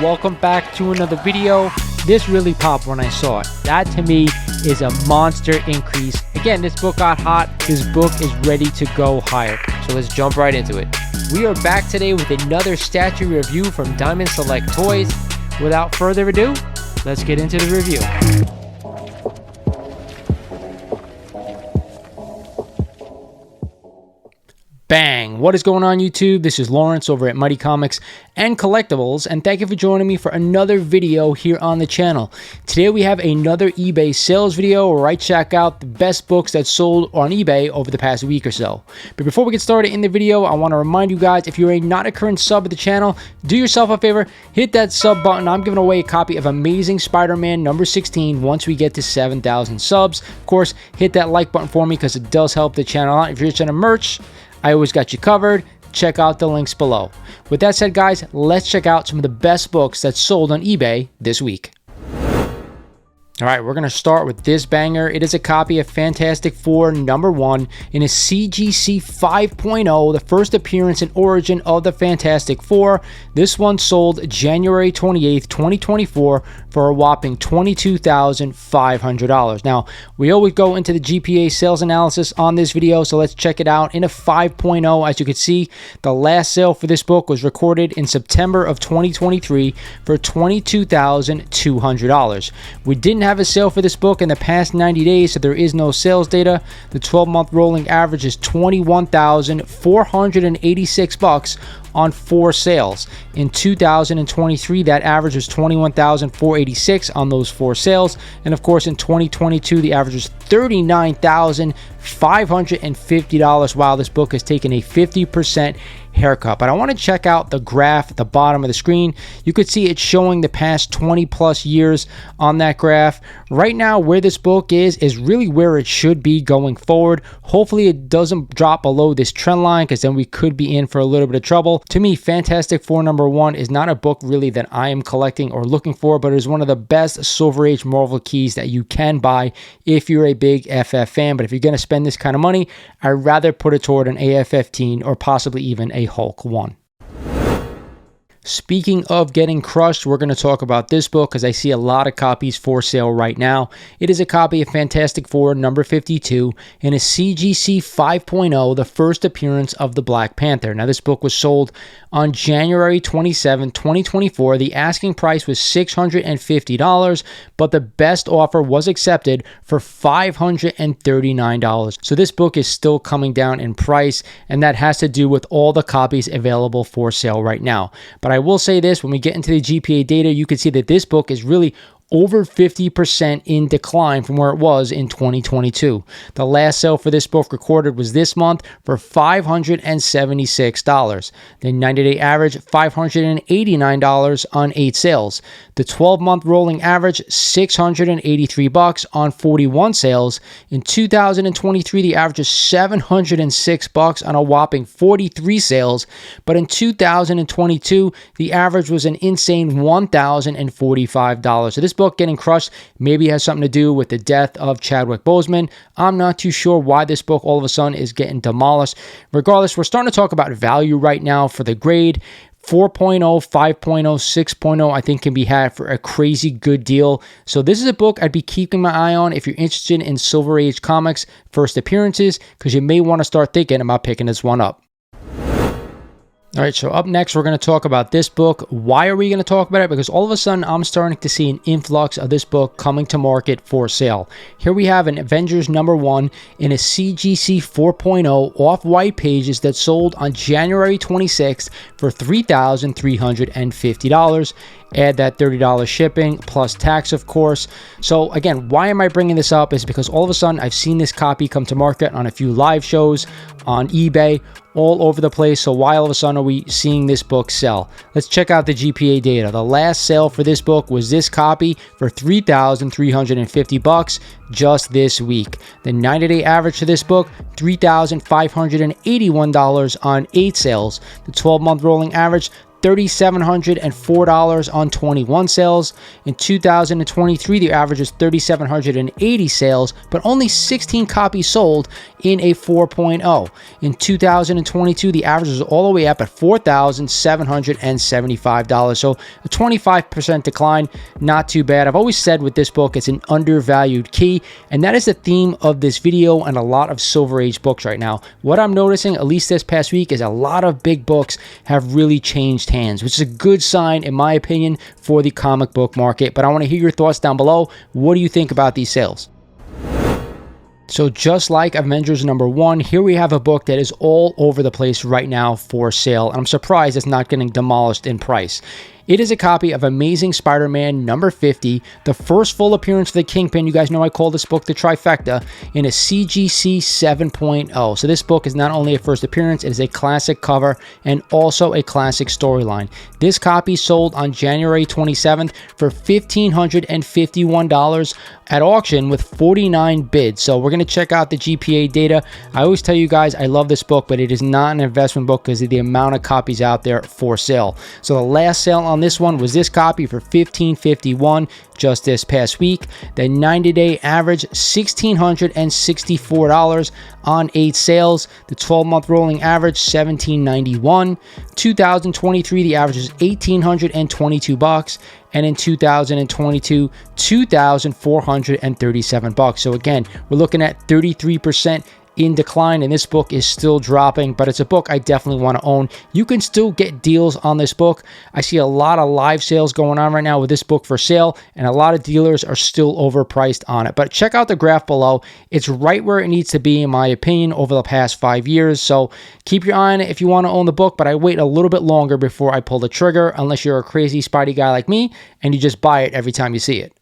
welcome back to another video. This really popped when I saw it. That to me is a monster increase. Again, this book got hot. This book is ready to go higher. So let's jump right into it. We are back today with another statue review from Diamond Select Toys. Without further ado, let's get into the review. Bang! What is going on YouTube? This is Lawrence over at Mighty Comics and Collectibles, and thank you for joining me for another video here on the channel. Today we have another eBay sales video where I check out the best books that sold on eBay over the past week or so. But before we get started in the video, I want to remind you guys, if you're not a current sub of the channel, do yourself a favor, hit that sub button. I'm giving away a copy of Amazing Spider-Man number 16 once we get to 7,000 subs. Of course, hit that like button for me because it does help the channel out. If you're interested in merch, I always got you covered. Check out the links below. With that said, guys, let's check out some of the best books that sold on eBay this week. All right, we're going to start with this banger. It is a copy of Fantastic Four number 1 in a CGC 5.0, the first appearance and origin of the Fantastic Four. This one sold January 28th, 2024 for a whopping $22,500. Now, we always go into the GPA sales analysis on this video, so let's check it out. In a 5.0, as you can see, the last sale for this book was recorded in September of 2023 for $22,200. We didn't have a sale for this book in the past 90 days, so there is no sales data. The 12-month rolling average is $21,486 on 4 sales. In 2023, that average was $21,486 on those 4 sales, and of course in 2022 the average was $39,550. Wow, this book has taken a 50% haircut. But I want to check out the graph at the bottom of the screen. You could see it's showing the past 20 plus years on that graph. Right now, where this book is really where it should be going forward. Hopefully it doesn't drop below this trend line, because then we could be in for a little bit of trouble. To me, Fantastic Four number 1 is not a book really that I am collecting or looking for, but it is one of the best Silver Age Marvel keys that you can buy if you're a big FF fan. But if you're going to spend this kind of money, I'd rather put it toward an AF-15 or possibly even a Hulk 1. Speaking of getting crushed, we're going to talk about this book because I see a lot of copies for sale right now. It is a copy of Fantastic Four number 52 in a CGC 5.0, the first appearance of the Black Panther. Now, this book was sold on January 27, 2024. The asking price was $650, but the best offer was accepted for $539. So this book is still coming down in price, and that has to do with all the copies available for sale right now. But I will say this, when we get into the GPA data, you can see that this book is really over 50% in decline from where it was in 2022. The last sale for this book recorded was this month for $576. The 90-day average, $589 on 8 sales. The 12-month rolling average, $683 on 41 sales. In 2023, the average is $706 on a whopping 43 sales. But in 2022, the average was an insane $1,045. So this book getting crushed maybe has something to do with the death of Chadwick Boseman. I'm not too sure why this book all of a sudden is getting demolished. Regardless, we're starting to talk about value right now for the grade. 4.0, 5.0, 6.0, I think can be had for a crazy good deal. So this is a book I'd be keeping my eye on if you're interested in Silver Age comics first appearances, because you may want to start thinking about picking this one up. All right, so up next, we're going to talk about this book. Why are we going to talk about it? Because all of a sudden, I'm starting to see an influx of this book coming to market for sale. Here we have an Avengers number 1 in a CGC 4.0 off-white pages that sold on January 26th for $3,350. Add that $30 shipping plus tax, of course. So again, why am I bringing this up is because all of a sudden I've seen this copy come to market on a few live shows, on eBay, all over the place. So why all of a sudden are we seeing this book sell? Let's check out the GPA data. The last sale for this book was this copy for $3,350 just this week. The 90-day average for this book, $3,581 on 8 sales. The 12-month rolling average, $3,704 on 21 sales. In 2023, the average is 3,780 sales, but only 16 copies sold in a 4.0. In 2022, the average is all the way up at $4,775. So a 25% decline, not too bad. I've always said with this book, it's an undervalued key, and that is the theme of this video and a lot of Silver Age books right now. What I'm noticing, at least this past week, is a lot of big books have really changed hands, which is a good sign, in my opinion, for the comic book market. But I want to hear your thoughts down below. What do you think about these sales? So just like Avengers #1, here we have a book that is all over the place right now for sale, and I'm surprised it's not getting demolished in price. It is a copy of Amazing Spider-Man #50, the first full appearance for the Kingpin. You guys know I call this book the trifecta, in a CGC 7.0. So this book is not only a first appearance, it is a classic cover and also a classic storyline. This copy sold on January 27th for $1,551 at auction with 49 bids. So we're going to check out the GPA data. I always tell you guys I love this book, but it is not an investment book because of the amount of copies out there for sale. So the last sale on this one was this copy for $1,551 just this past week. The 90-day average $1,664 on 8 sales. The 12-month rolling average $1,791. 2023, the average is $1,822, and in 2022, $2,437. So again, we're looking at 33% in decline, and this book is still dropping, but it's a book I definitely want to own. You can still get deals on this book. I see a lot of live sales going on right now with this book for sale, and a lot of dealers are still overpriced on it. But check out the graph below. It's right where it needs to be, in my opinion, over the past 5 years. So keep your eye on it if you want to own the book, but I wait a little bit longer before I pull the trigger, unless you're a crazy Spidey guy like me and you just buy it every time you see it.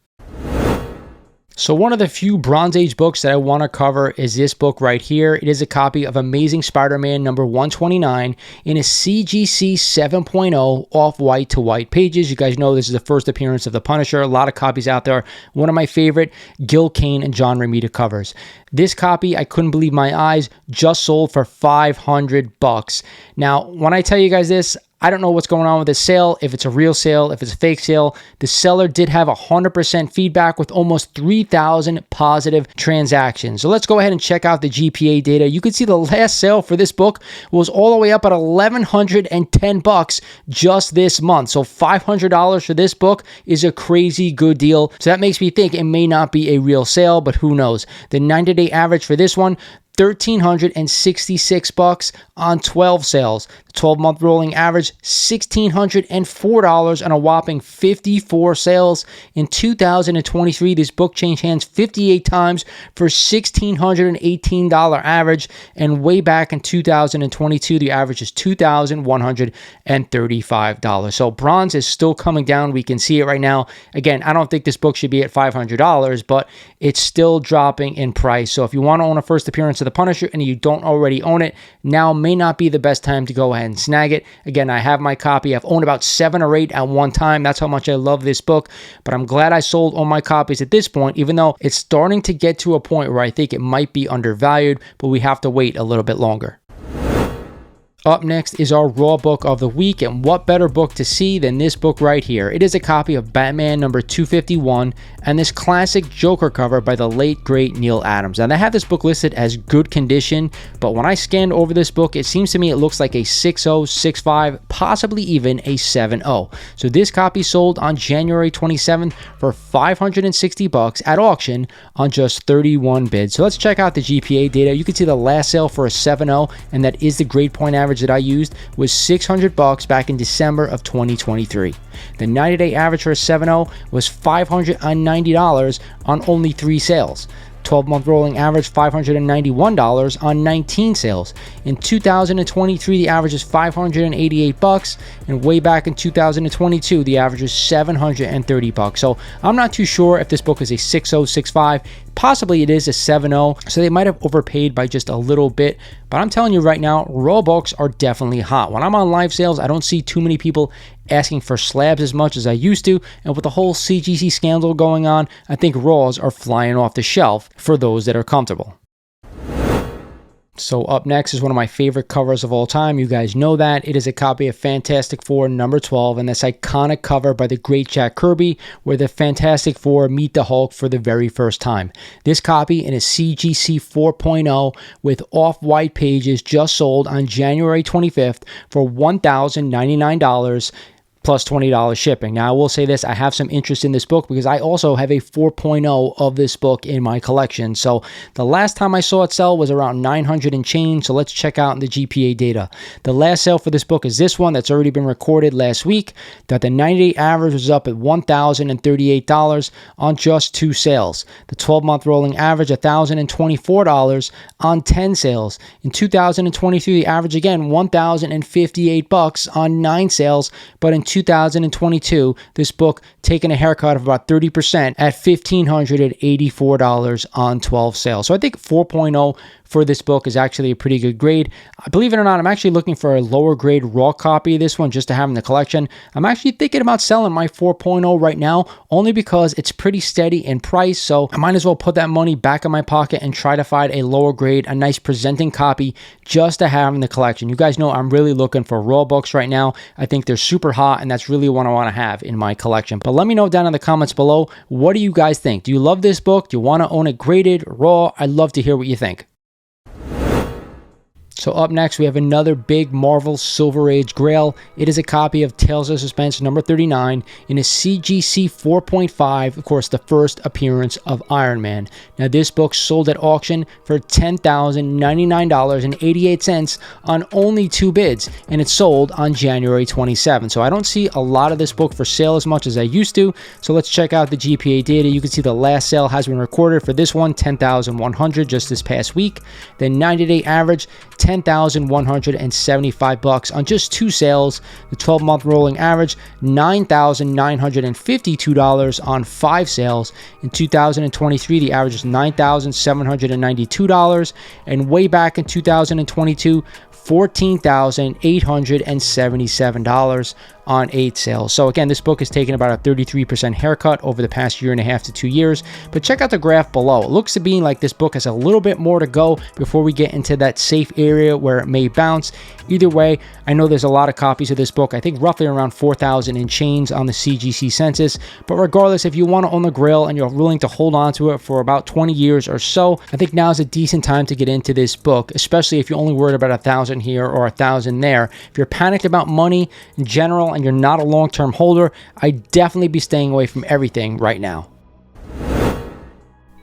So one of the few Bronze Age books that I want to cover is this book right here. It is a copy of Amazing Spider-Man #129 in a CGC 7.0 off-white to white pages. You guys know this is the first appearance of the Punisher. A lot of copies out there. One of my favorite, Gil Kane and John Romita covers. This copy, I couldn't believe my eyes, just sold for $500. Now, when I tell you guys this, I don't know what's going on with this sale, if it's a real sale, if it's a fake sale. The seller did have 100% feedback with almost 3,000 positive transactions. So let's go ahead and check out the GPA data. You can see the last sale for this book was all the way up at $1,110 just this month. So $500 for this book is a crazy good deal. So that makes me think it may not be a real sale, but who knows. The 90-day average for this one, $1,366 on 12 sales. The 12-month rolling average, $1,604 on a whopping 54 sales. In 2023, this book changed hands 58 times for $1,618 average, and way back in 2022, the average is $2,135. So bronze is still coming down. We can see it right now. Again, I don't think this book should be at $500, but it's still dropping in price. So if you want to own a first appearance of the Punisher and you don't already own it, now may not be the best time to go ahead and snag it. Again, I have my copy. I've owned about 7 or 8 at one time. That's how much I love this book, but I'm glad I sold all my copies at this point, even though it's starting to get to a point where I think it might be undervalued, but we have to wait a little bit longer. Up next is our Raw book of the week, and what better book to see than this book right here. It is a copy of Batman #251 and this classic Joker cover by the late great Neil Adams. And I have this book listed as good condition, but when I scanned over this book, it seems to me it looks like a 6.0, 6.5, possibly even a 7.0. So this copy sold on January 27th for $560 at auction on just 31 bids. So let's check out the GPA data. You can see the last sale for a 7.0, and that is the grade point average that I used, was $600 back in December of 2023. The 90-day average for a 7.0 was $590 on only 3 sales. 12-month rolling average $591 on 19 sales. In 2023, the average is $588, and way back in 2022, the average is $730. So I'm not too sure if this book is a 6.0, 6.5. Possibly it is a 7.0, so they might have overpaid by just a little bit. But I'm telling you right now, raw books are definitely hot. When I'm on live sales, I don't see too many people asking for slabs as much as I used to. And with the whole CGC scandal going on, I think raws are flying off the shelf for those that are comfortable. So up next is one of my favorite covers of all time. You guys know that. It is a copy of Fantastic Four number 12, and this iconic cover by the great Jack Kirby, where the Fantastic Four meet the Hulk for the very first time. This copy in a CGC 4.0 with off-white pages just sold on January 25th for $1,099. Plus $20 shipping. Now, I will say this, I have some interest in this book because I also have a 4.0 of this book in my collection. So the last time I saw it sell was around 900 and change. So let's check out the GPA data. The last sale for this book is this one that's already been recorded last week, that the 90-day average was up at $1,038 on just 2 sales. The 12-month rolling average, $1,024 on 10 sales. In 2023, the average again, $1,058 on 9 sales, but in 2022, this book taking a haircut of about 30% at $1,584 on 12 sales. So I think 4.0 for this book is actually a pretty good grade. Believe it or not, I'm actually looking for a lower grade raw copy of this one just to have in the collection. I'm actually thinking about selling my 4.0 right now, only because it's pretty steady in price. So I might as well put that money back in my pocket and try to find a lower grade, a nice presenting copy just to have in the collection. You guys know I'm really looking for raw books right now. I think they're super hot, and that's really what I want to have in my collection. But let me know down in the comments below, what do you guys think? Do you love this book? Do you want to own it graded, raw? I'd love to hear what you think. So up next, we have another big Marvel Silver Age Grail. It is a copy of Tales of Suspense number 39 in a CGC 4.5, of course, the first appearance of Iron Man. Now, this book sold at auction for $10,099.88 on only 2 bids, and it sold on January 27. So I don't see a lot of this book for sale as much as I used to. So let's check out the GPA data. You can see the last sale has been recorded for this one, $10,100 just this past week. The 90-day average, $10,175 on just 2 sales. The 12-month rolling average, $9,952 on 5 sales. In 2023, the average is $9,792, and way back in 2022, $14,877 on 8 sales. So again, this book has taken about a 33% haircut over the past 1.5 to 2 years. But check out the graph below. It looks to be like this book has a little bit more to go before we get into that safe area where it may bounce. Either way, I know there's a lot of copies of this book. I think roughly around 4,000 and change on the CGC census. But regardless, if you want to own the Grail and you're willing to hold on to it for about 20 years or so, I think now is a decent time to get into this book, especially if you're only worried about 1,000 here or 1,000 there. If you're panicked about money in general and you're not a long-term holder, I'd definitely be staying away from everything right now.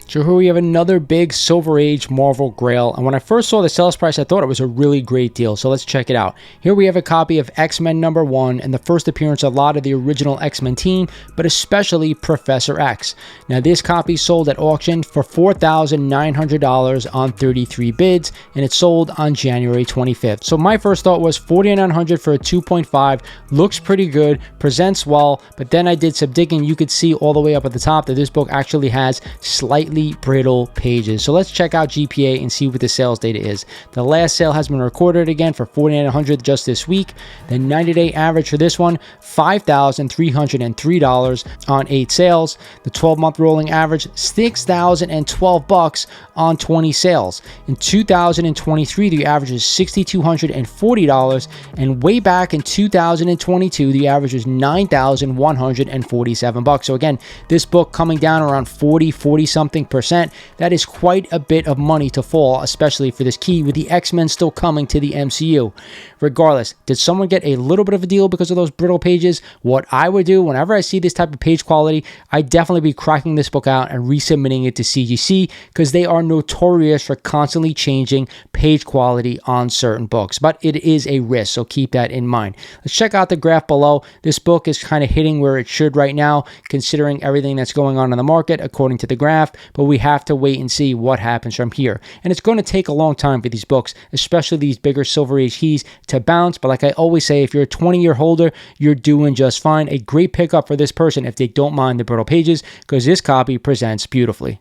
So here we have another big Silver Age Marvel Grail, and when I first saw the sales price, I thought it was a really great deal, so let's check it out. Here we have a copy of X-Men number 1 and the first appearance of a lot of the original X-Men team, but especially Professor X. Now this copy sold at auction for $4,900 on 33 bids, and it sold on January 25th. So my first thought was $4,900 for a 2.5, looks pretty good, presents well, but then I did some digging. You could see all the way up at the top that this book actually has slightly brittle pages. So let's check out GPA and see what the sales data is. The last sale has been recorded again for $4,900 just this week. The 90-day average for this one, $5,303 on 8 sales. The 12-month rolling average, $6,012 on 20 sales. In 2023, the average is $6,240, and way back in 2022, the average was $9,147. So again, this book coming down around 40 something percent. That is quite a bit of money to fall, especially for this key with the X-Men still coming to the MCU. Regardless, did someone get a little bit of a deal because of those brittle pages? What I would do whenever I see this type of page quality, I'd definitely be cracking this book out and resubmitting it to CGC, because they are notorious for constantly changing page quality on certain books. But it is a risk, so keep that in mind. Let's check out the graph below. This book is kind of hitting where it should right now, considering everything that's going on in the market according to the graph, but we have to wait and see what happens from here. And it's going to take a long time for these books, especially these bigger Silver Age keys, to bounce. But like I always say, if you're a 20-year holder, you're doing just fine. A great pickup for this person if they don't mind the brittle pages, because this copy presents beautifully.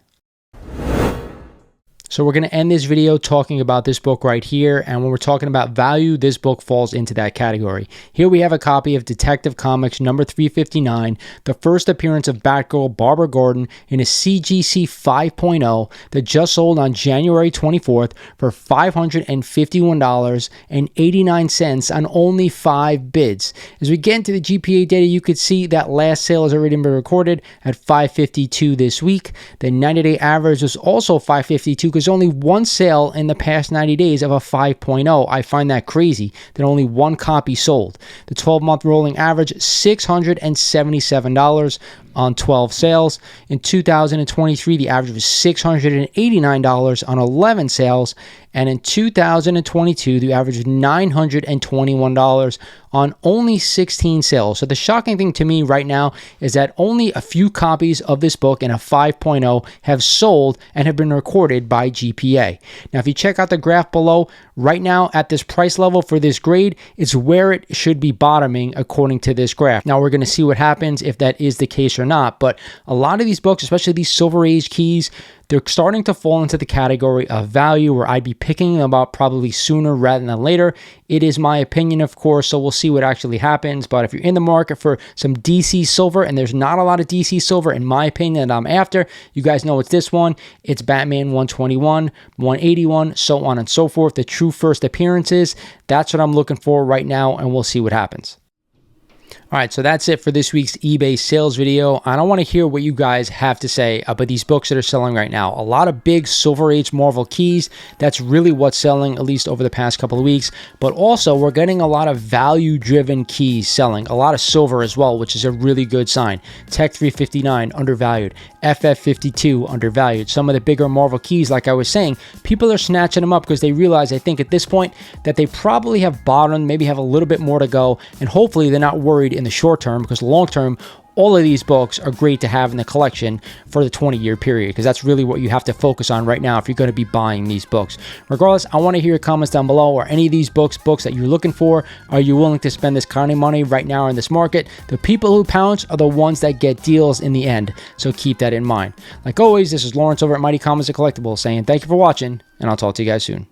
So we're going to end this video talking about this book right here, and when we're talking about value, this book falls into that category. Here we have a copy of Detective Comics number 359, the first appearance of Batgirl Barbara Gordon in a CGC 5.0 that just sold on January 24th for $551.89 on only 5 bids. As we get into the GPA data, you could see that last sale has already been recorded at $552 this week. The 90-day average was also $552 because only one sale in the past 90 days of a 5.0. I find that crazy that only one copy sold. The 12-month rolling average, $677 on 12 sales. In 2023, the average was $689 on 11 sales. And in 2022, the average was $921 on only 16 sales. So the shocking thing to me right now is that only a few copies of this book in a 5.0 have sold and have been recorded by GPA. Now, if you check out the graph below, right now at this price level for this grade, it's where it should be bottoming according to this graph. Now, we're going to see what happens if that is the case or not, but a lot of these books, especially these Silver Age keys, they're starting to fall into the category of value where I'd be picking them up probably sooner rather than later. It is my opinion, of course, so we'll see what actually happens. But if you're in the market for some DC silver, and there's not a lot of DC silver, in my opinion, that I'm after, you guys know it's this one. It's Batman 121, 181, so on and so forth. The true first appearances. That's what I'm looking for right now, and we'll see what happens. All right, so that's it for this week's eBay sales video. I don't want to hear what you guys have to say about these books that are selling right now. A lot of big Silver Age Marvel keys. That's really what's selling, at least over the past couple of weeks. But also, we're getting a lot of value-driven keys selling. A lot of silver as well, which is a really good sign. Tech 359, undervalued. FF52, undervalued. Some of the bigger Marvel keys, like I was saying, people are snatching them up because they realize, I think at this point, that they probably have bottomed, maybe have a little bit more to go, and hopefully they're not worried in the short term, because long term, all of these books are great to have in the collection for the 20-year period, because that's really what you have to focus on right now if you're going to be buying these books. Regardless, I want to hear your comments down below. Are any of these books that you're looking for? Are you willing to spend this kind of money right now in this market? The people who pounce are the ones that get deals in the end, so keep that in mind. Like always, this is Lawrence over at Mighty Comics and Collectibles saying thank you for watching, and I'll talk to you guys soon.